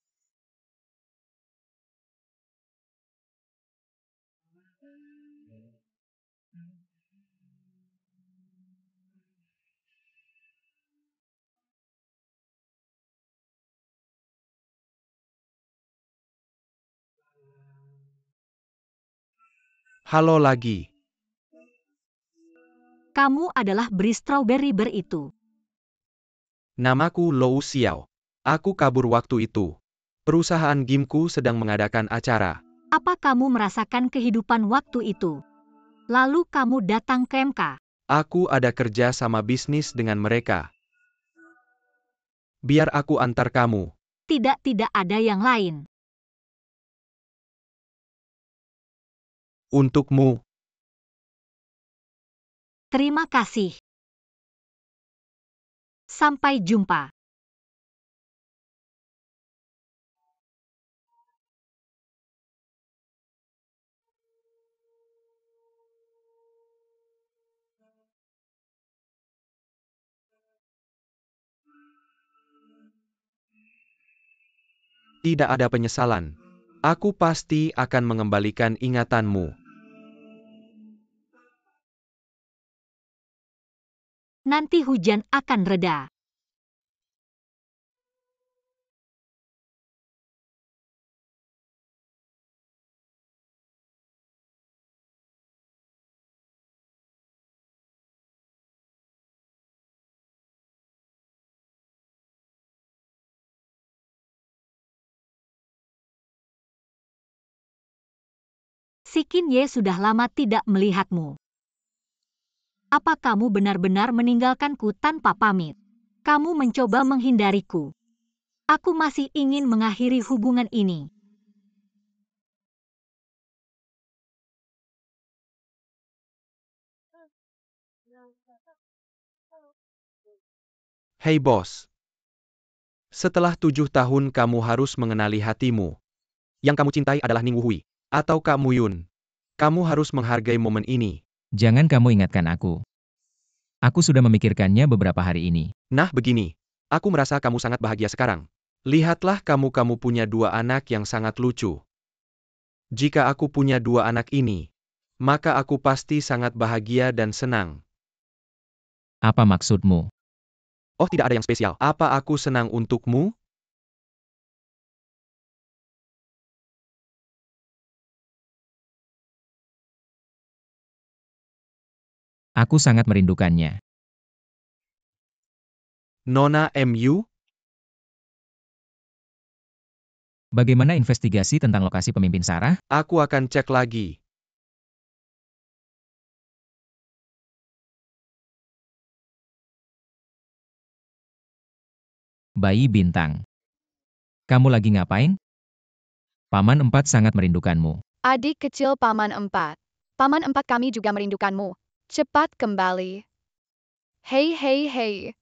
halo lagi. Kamu adalah beri strawberry itu. Namaku Lou Xiao. Aku kabur waktu itu. Perusahaan Gimku sedang mengadakan acara. Apa kamu merasakan kehidupan waktu itu? Lalu kamu datang ke MK. Aku ada kerja sama bisnis dengan mereka. Biar aku antar kamu. Tidak ada yang lain. Untukmu. Terima kasih. Sampai jumpa. Tidak ada penyesalan. Aku pasti akan mengembalikan ingatanmu. Nanti hujan akan reda. King Ye sudah lama tidak melihatmu. Apa kamu benar-benar meninggalkanku tanpa pamit? Kamu mencoba menghindariku. Aku masih ingin mengakhiri hubungan ini. Hei bos. Setelah 7 tahun kamu harus mengenali hatimu. Yang kamu cintai adalah Ning Wuhui. Atau Kak Muyun. Kamu harus menghargai momen ini. Jangan kamu ingatkan aku. Aku sudah memikirkannya beberapa hari ini. Nah begini, aku merasa kamu sangat bahagia sekarang. Lihatlah kamu punya 2 anak yang sangat lucu. Jika aku punya 2 anak ini, maka aku pasti sangat bahagia dan senang. Apa maksudmu? Oh, tidak ada yang spesial. Apa aku senang untukmu? Aku sangat merindukannya. Nona MU? Bagaimana investigasi tentang lokasi pemimpin Sarah? Aku akan cek lagi. Bayi bintang. Kamu lagi ngapain? Paman 4 sangat merindukanmu. Adik kecil Paman 4. Paman 4 kami juga merindukanmu. Cepat kembali. Hei hei hei.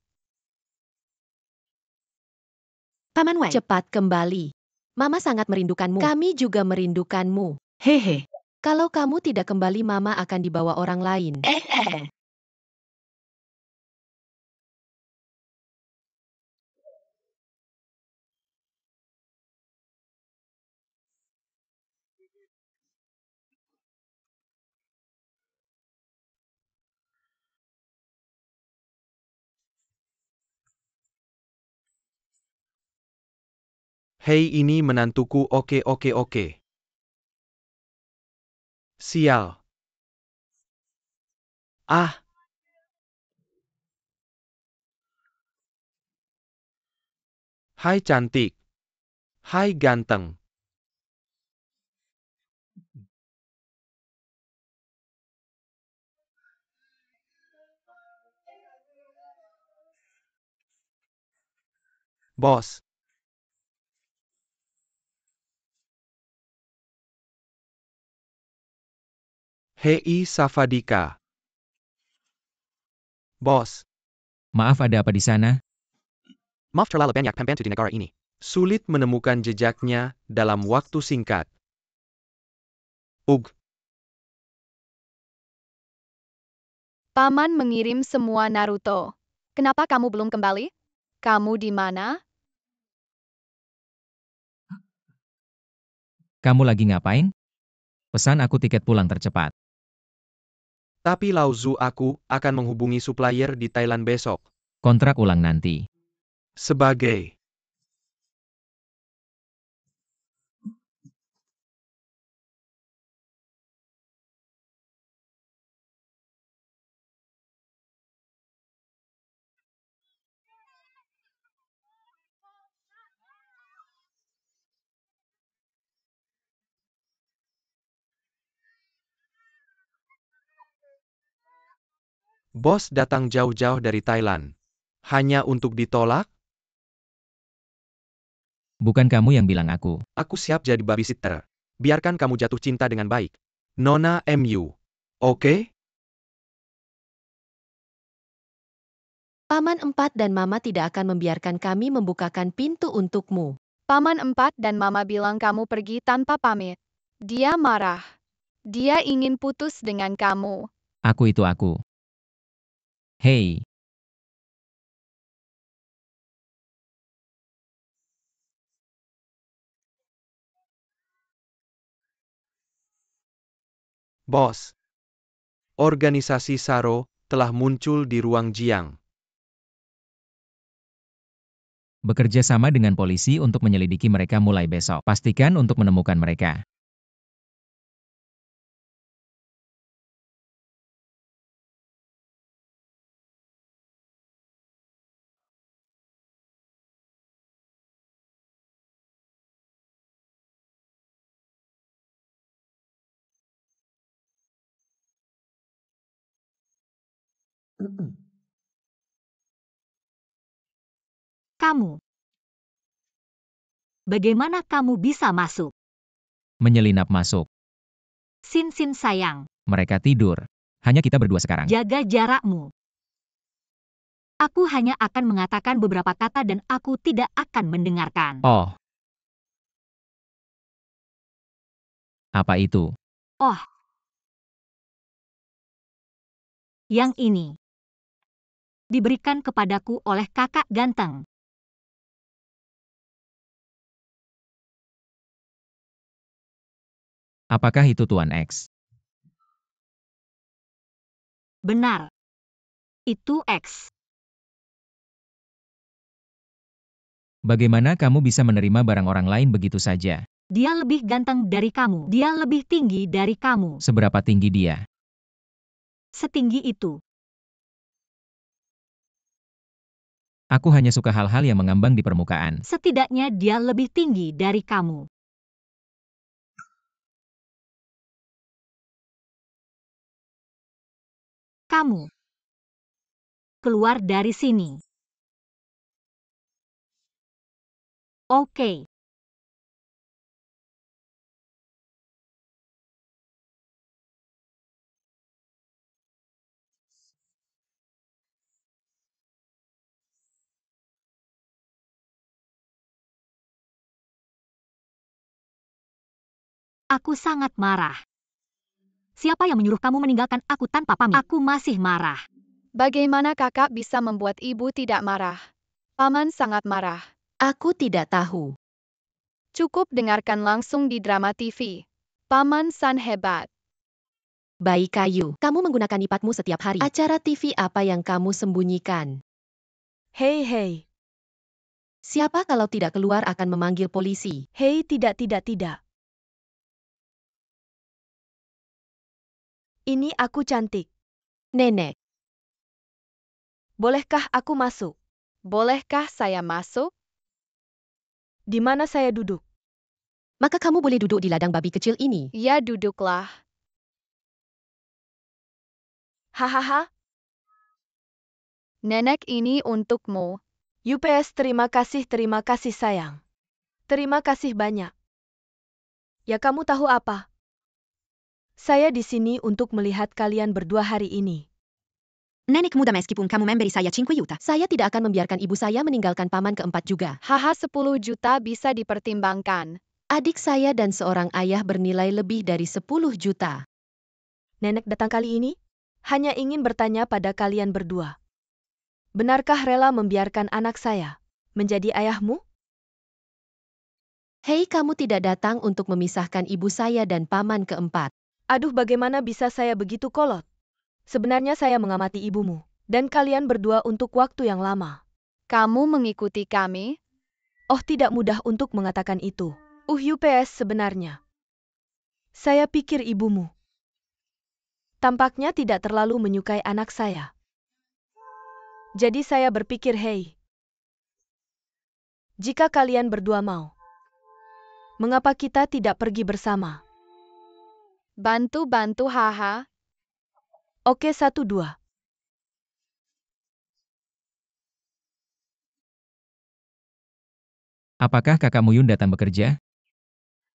Paman Wei, cepat kembali. Mama sangat merindukanmu. Kami juga merindukanmu. Hehe. Kalau kamu tidak kembali, Mama akan dibawa orang lain. Hei, ini menantuku. Oke. Sial. Ah, hai cantik. Hai ganteng. Bos. Hei Safadika. Bos. Maaf, ada apa di sana? Maaf terlalu banyak pembantu di negara ini. Sulit menemukan jejaknya dalam waktu singkat. Ugh. Paman mengirim semua Naruto. Kenapa kamu belum kembali? Kamu di mana? Kamu lagi ngapain? Pesan aku tiket pulang tercepat. Tapi Lauzu, aku akan menghubungi supplier di Thailand besok. Kontrak ulang nanti. Sebagai bos datang jauh-jauh dari Thailand. Hanya untuk ditolak? Bukan kamu yang bilang aku. Aku siap jadi babysitter. Biarkan kamu jatuh cinta dengan baik. Nona MU. Oke? Paman 4 dan Mama tidak akan membiarkan kami membukakan pintu untukmu. Paman 4 dan Mama bilang kamu pergi tanpa pamit. Dia marah. Dia ingin putus dengan kamu. Aku itu aku. Hei, Bos. Organisasi Saro telah muncul di ruang Jiang. bekerja sama dengan polisi untuk menyelidiki mereka mulai besok. Pastikan untuk menemukan mereka. Kamu. Bagaimana kamu bisa masuk? Menyelinap masuk. Sin sayang, Mereka tidur. Hanya kita berdua sekarang. jaga jarakmu. Aku hanya akan mengatakan beberapa kata dan aku tidak akan mendengarkan. Oh. Apa itu? Oh, Yang ini diberikan kepadaku oleh kakak ganteng. Apakah itu Tuan X? Benar. Itu X. Bagaimana kamu bisa menerima barang orang lain begitu saja? Dia lebih ganteng dari kamu. Dia lebih tinggi dari kamu. Seberapa tinggi dia? Setinggi itu. Aku hanya suka hal-hal yang mengambang di permukaan. Setidaknya dia lebih tinggi dari kamu. Kamu keluar dari sini. Oke. Aku sangat marah. Siapa yang menyuruh kamu meninggalkan aku tanpa pamit? Aku masih marah. Bagaimana kakak bisa membuat ibu tidak marah? Paman sangat marah. Aku tidak tahu. Cukup dengarkan langsung di drama TV. Paman San hebat. Bayi kayu, kamu menggunakan ipatmu setiap hari. Acara TV apa yang kamu sembunyikan? Hei, hei. Siapa kalau tidak keluar akan memanggil polisi? Hei, tidak. Ini aku cantik. Nenek, Bolehkah aku masuk? Bolehkah saya masuk? Di mana saya duduk? maka kamu boleh duduk di ladang babi kecil ini. Ya duduklah. Hahaha. Nenek ini untukmu. UPS terima kasih sayang. Terima kasih banyak. Ya kamu tahu apa? Saya di sini untuk melihat kalian berdua hari ini. Nenek muda meskipun kamu memberi saya 5 juta. Saya tidak akan membiarkan ibu saya meninggalkan paman keempat juga. Haha 10 juta bisa dipertimbangkan. Adik saya dan seorang ayah bernilai lebih dari 10 juta. Nenek datang kali ini hanya ingin bertanya pada kalian berdua. Benarkah rela membiarkan anak saya menjadi ayahmu? Hei, kamu tidak datang untuk memisahkan ibu saya dan paman keempat. Aduh, bagaimana bisa saya begitu kolot? Sebenarnya saya mengamati ibumu dan kalian berdua untuk waktu yang lama. Kamu mengikuti kami? Oh, tidak mudah untuk mengatakan itu. UPS sebenarnya. Saya pikir ibumu tampaknya tidak terlalu menyukai anak saya. Jadi saya berpikir, hei, jika kalian berdua mau, mengapa kita tidak pergi bersama? Bantu-bantu haha. Oke, 1-2. Apakah kakakmu Yun datang bekerja?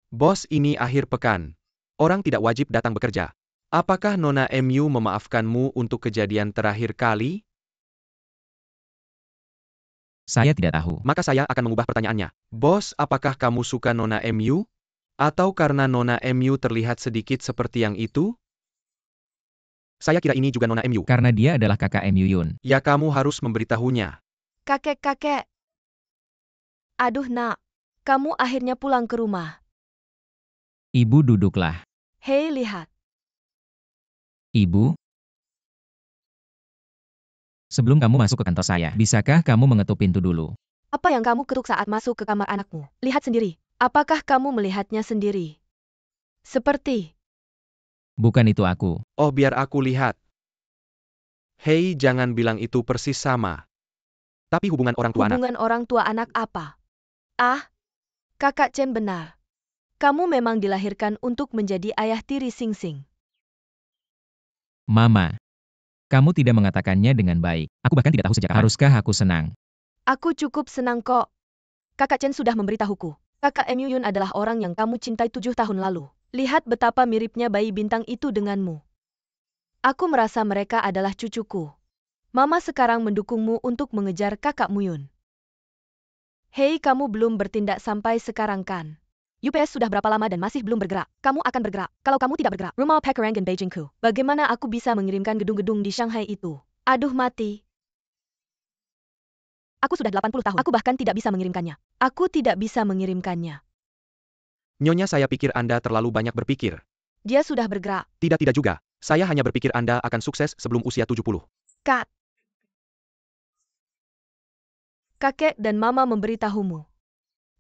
Bos, ini akhir pekan. Orang tidak wajib datang bekerja. Apakah Nona MU memaafkanmu untuk kejadian terakhir kali? Saya tidak tahu. Maka saya akan mengubah pertanyaannya. Bos, apakah kamu suka Nona MU? Atau karena Nona MU terlihat sedikit seperti yang itu? Saya kira ini juga Nona MU. Karena dia adalah kakak MU Yun. Ya, kamu harus memberitahunya. Kakek. Aduh nak, kamu akhirnya pulang ke rumah. Ibu duduklah. Hei, lihat. Ibu? Sebelum kamu masuk ke kantor saya, bisakah kamu mengetuk pintu dulu? Apa yang kamu ketuk saat masuk ke kamar anakmu? Lihat sendiri. Apakah kamu melihatnya sendiri? Seperti. Bukan itu aku. Oh, biar aku lihat. Hei, jangan bilang itu persis sama. Tapi hubungan orang tua anak. Hubungan orang tua anak apa? Ah, kakak Chen benar. Kamu memang dilahirkan untuk menjadi ayah tiri Sing Sing. Mama. Kamu tidak mengatakannya dengan baik. Aku bahkan tidak tahu sejak kapan. Haruskah aku senang? Aku cukup senang kok. Kakak Chen sudah memberitahuku. Kakak MU Yun adalah orang yang kamu cintai 7 tahun lalu. Lihat betapa miripnya bayi bintang itu denganmu. Aku merasa mereka adalah cucuku. Mama sekarang mendukungmu untuk mengejar kakakmu Yun. Hei, kamu belum bertindak sampai sekarang kan? UPS sudah berapa lama dan masih belum bergerak? Kamu akan bergerak. Kalau kamu tidak bergerak, rumah Pekarangan Beijingku. Bagaimana aku bisa mengirimkan gedung-gedung di Shanghai itu? Aduh mati. Aku sudah 80 tahun. Aku bahkan tidak bisa mengirimkannya. Aku tidak bisa mengirimkannya. Nyonya, saya pikir Anda terlalu banyak berpikir. Dia sudah bergerak. Tidak juga. Saya hanya berpikir Anda akan sukses sebelum usia 70. Kat. Kakek dan mama memberitahumu.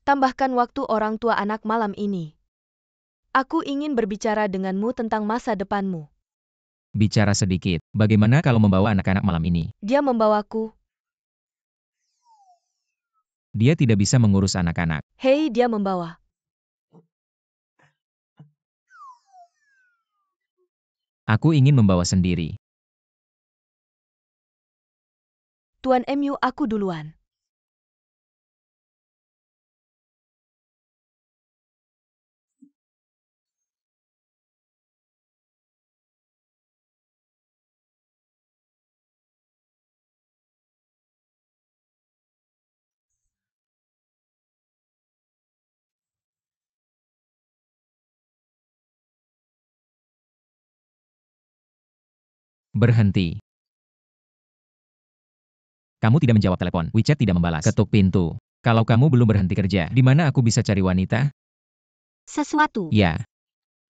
Tambahkan waktu orang tua anak malam ini. Aku ingin berbicara denganmu tentang masa depanmu. Bicara sedikit. Bagaimana kalau membawa anak-anak malam ini? Dia membawaku. Dia tidak bisa mengurus anak-anak. Hei, dia membawa. Aku ingin membawa sendiri. Tuan MU, aku duluan. Berhenti. Kamu tidak menjawab telepon. WeChat tidak membalas. Ketuk pintu. Kalau kamu belum berhenti kerja, di mana aku bisa cari wanita? Sesuatu. Ya,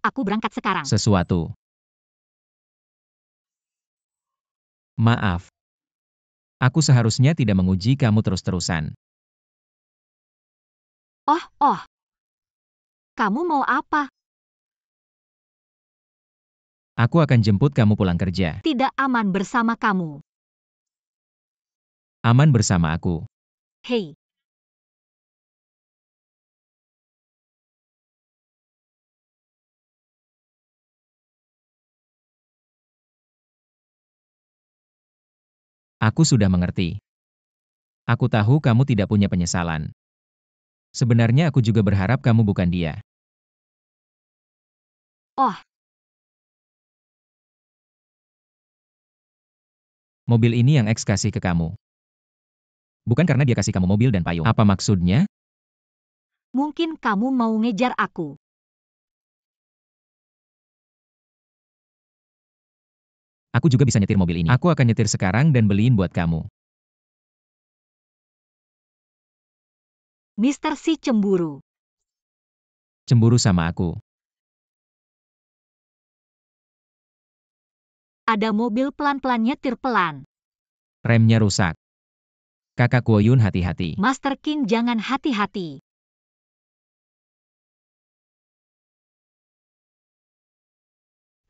Aku berangkat sekarang. sesuatu. Maaf. Aku seharusnya tidak menguji kamu terus-terusan. Oh. Kamu mau apa? Aku akan jemput kamu pulang kerja. Tidak aman bersama kamu. Aman bersama aku. Hei, Aku sudah mengerti. Aku tahu kamu tidak punya penyesalan. Sebenarnya aku juga berharap kamu bukan dia. Oh. Mobil ini yang X kasih ke kamu. Bukan karena dia kasih kamu mobil dan payung. Apa maksudnya? Mungkin kamu mau ngejar aku. Aku juga bisa nyetir mobil ini. Aku akan nyetir sekarang dan beliin buat kamu. Mister Si cemburu. Cemburu sama aku. Ada mobil pelan-pelan nyetir pelan. Remnya rusak. Kakak Kuoyun, hati-hati. Master King, jangan hati-hati.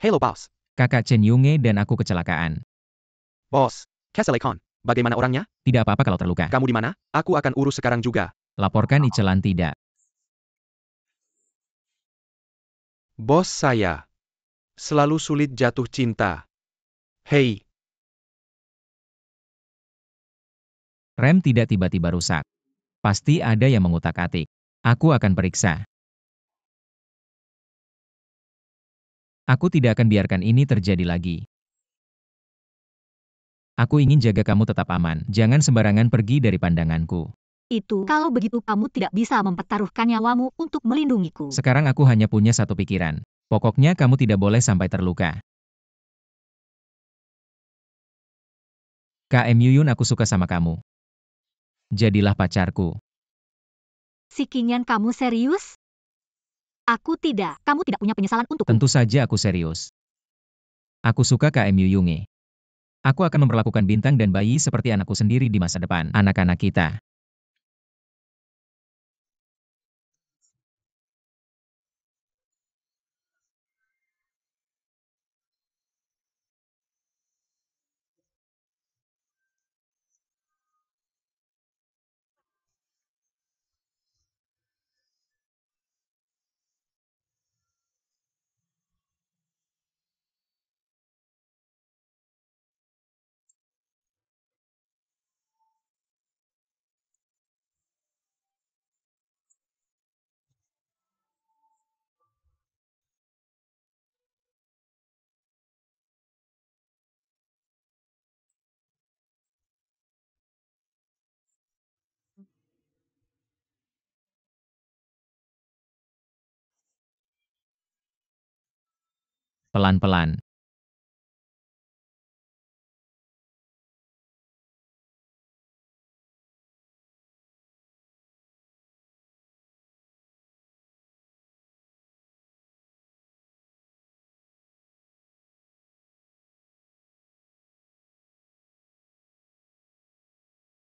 Halo, Bos. Kakak Chen Yunge dan aku kecelakaan. Bos, Keselekon. Bagaimana orangnya? Tidak apa-apa kalau terluka. Kamu di mana? Aku akan urus sekarang juga. Laporkan Icelan tidak. Bos saya. Selalu sulit jatuh cinta. Hei, Rem tidak tiba-tiba rusak. Pasti ada yang mengutak-atik. Aku akan periksa. Aku tidak akan biarkan ini terjadi lagi. Aku ingin jaga kamu tetap aman. Jangan sembarangan pergi dari pandanganku. Itu, kalau begitu kamu tidak bisa mempertaruhkan nyawamu untuk melindungiku. Sekarang aku hanya punya satu pikiran. Pokoknya kamu tidak boleh sampai terluka. KM Yuyun, aku suka sama kamu. Jadilah pacarku. Si Kinyan, kamu serius? Aku tidak. Kamu tidak punya penyesalan untukku. Tentu saja aku serius. Aku suka KM Yuyunge. Aku akan memperlakukan Bintang dan bayi seperti anakku sendiri di masa depan. Anak-anak kita. pelan-pelan.